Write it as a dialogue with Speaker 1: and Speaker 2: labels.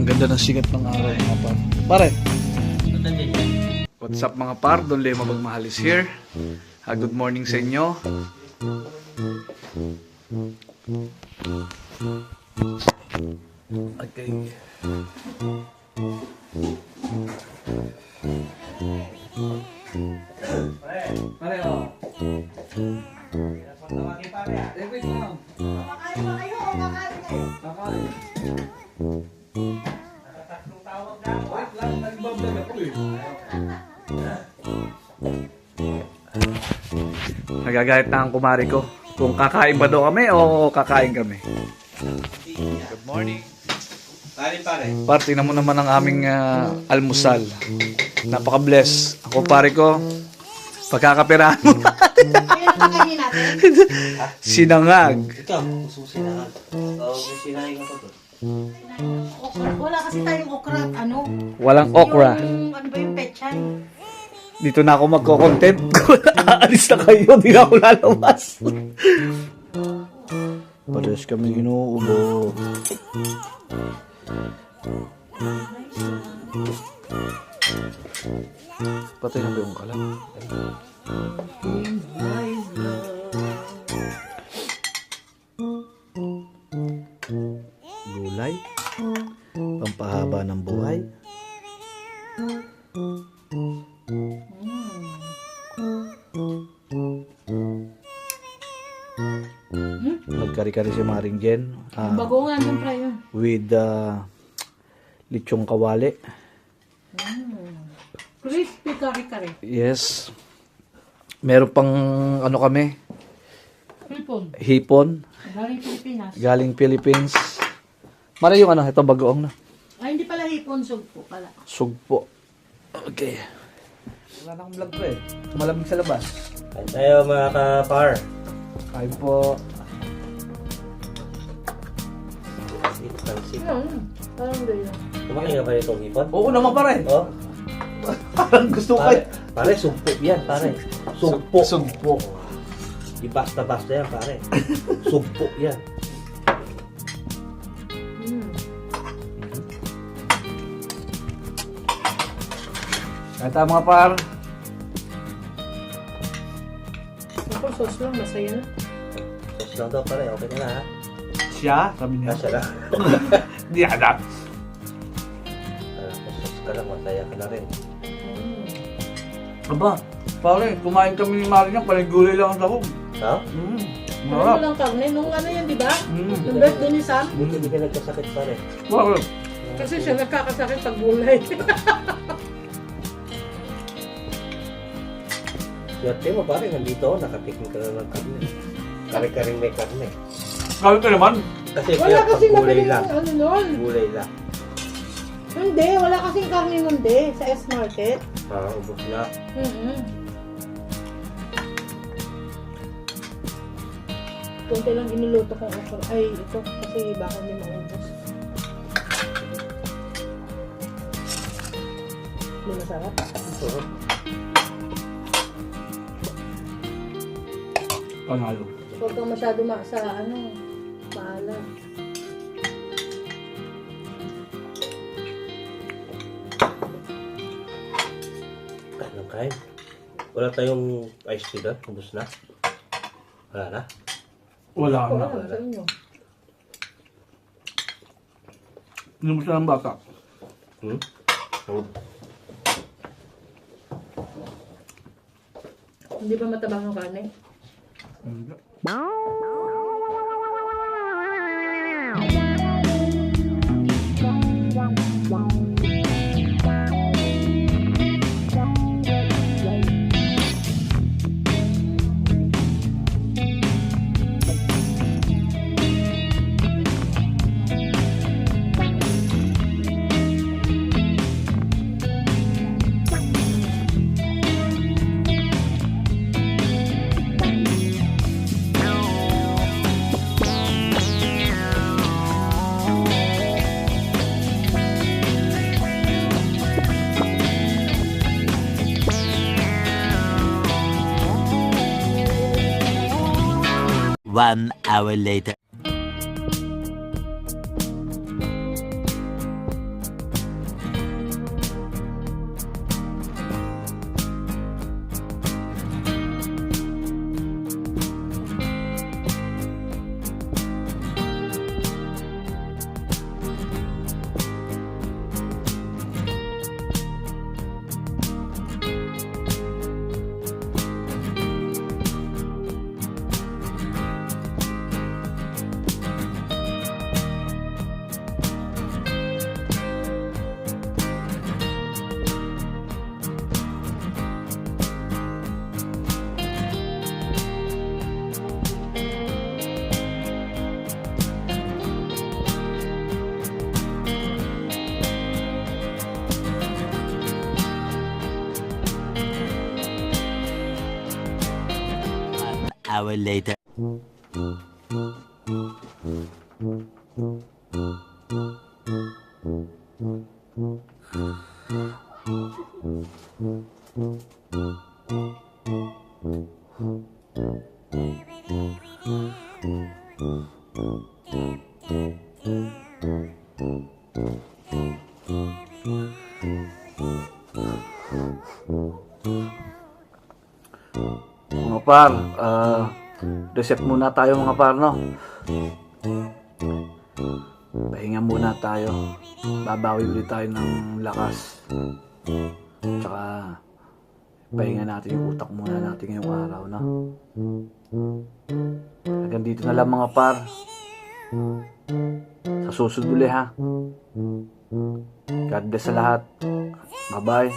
Speaker 1: Ang ganda ng sikat ng araw mga par. Pare! What's up mga par? Don Lema Magmahal is here. Good morning sa inyo. Okay. Pare, oh. Wait lang. Wait lang, nagbablog ako eh. Nagagalit na ang kumari ko kung kakain ba daw kami o kakain kami. Good morning.
Speaker 2: Pare.
Speaker 1: Tingnan mo naman ang aming almusal. Napaka-bless. Ako pare ko, pagkakapirahan mo sinangag.
Speaker 2: Ikaw, susinangag. Oo, may sinangag ako to.
Speaker 3: Wala kasi tayong okra at ano.
Speaker 1: Walang okra.
Speaker 3: Yung, ano ba yung pechay?
Speaker 1: Dito na ako magko-content. Aalis na kayo, di na ako lalabas. Pares kami inuubo. Patay na ba yung kalam? Gulay. Pampahaba ng buhay. Nagkari-kari si Maring Jen.
Speaker 3: Bagongan yung prayo.
Speaker 1: With lechong kawali.
Speaker 3: Crispy kare-kare.
Speaker 1: Yes. Meron pang ano kami, hipon.
Speaker 3: Galing Pilipinas.
Speaker 1: Galing Philippines. Mara yung ano, ito bagoong na.
Speaker 3: Ay, hindi pala hipon, sugpo pala.
Speaker 1: Sugpo. Okay. Wala na akong vlog ko eh. Malamig sa labas.
Speaker 2: Kain tayo mga ka-par.
Speaker 1: Kain po.
Speaker 2: Pansit.
Speaker 3: Parang gano'n.
Speaker 2: Kumakain ka ba itong hipon?
Speaker 1: Oo naman pare.
Speaker 2: Oh,
Speaker 1: Parang gusto ko
Speaker 2: pare, sumpo yan, pare. Sumpo.
Speaker 1: Sugpo.
Speaker 2: Di basta-basta yan, pare. Sumpo yan.
Speaker 1: Kain tayo mga par.
Speaker 3: Ako, sauce lang, masaya na.
Speaker 2: Tapos lang daw, pare. Okay na ha.
Speaker 1: Siya, sabi niya.
Speaker 2: Kasya lang.
Speaker 1: Di anak.
Speaker 2: Tapos ka lang, masaya ka na rin.
Speaker 1: Aba, pare, kumain kami ni Maring yan, panigulay lang ang sahog.
Speaker 2: Ha?
Speaker 3: Ano
Speaker 1: Marap.
Speaker 3: lang karne? Nung ano yan, di ba?
Speaker 1: Mm.
Speaker 3: Yung birthday ni Sam?
Speaker 2: Hindi ka nagkasakit, pare.
Speaker 1: Pare.
Speaker 3: Kasi siya nagkakasakit pag gulay.
Speaker 2: Swerte mo, pare. Nandito ako, nakatikim ka na ng karne. Kari-karing may karne.
Speaker 1: Kawin ka naman.
Speaker 2: Kasi
Speaker 3: Wala
Speaker 2: kaya
Speaker 3: kasi
Speaker 2: pag gulay
Speaker 3: nabili
Speaker 2: lang.
Speaker 3: ano nun.
Speaker 2: Gulay lang.
Speaker 3: Hindi, wala kasing karne nun de sa S-Market.
Speaker 2: Ubos na.
Speaker 3: Kunti lang inuluto kong okra. Ay, ito. Kasi baka hindi maubos. Hindi masarap.
Speaker 1: Panalo.
Speaker 3: Huwag kang masyado sa ano, maalat.
Speaker 2: Anong kain? Wala tayong iced tea doon? Ubus na? Wala na?
Speaker 1: Wala
Speaker 3: Ako
Speaker 1: na.
Speaker 3: alam sa inyo.
Speaker 1: Hindi mo siya ng bata.
Speaker 3: Hindi ba matabang yung karne?
Speaker 1: Hindi.
Speaker 4: One hour later. hour later.
Speaker 1: Mga par, reset muna tayo mga par, no? Pahinga muna tayo. Babawi ulit tayo ng lakas. Tsaka, pahinga natin yung utak muna natin ngayong araw, no? Hanggang dito na lang mga par. Sa susunod ulit, ha? God bless sa lahat. Bye-bye.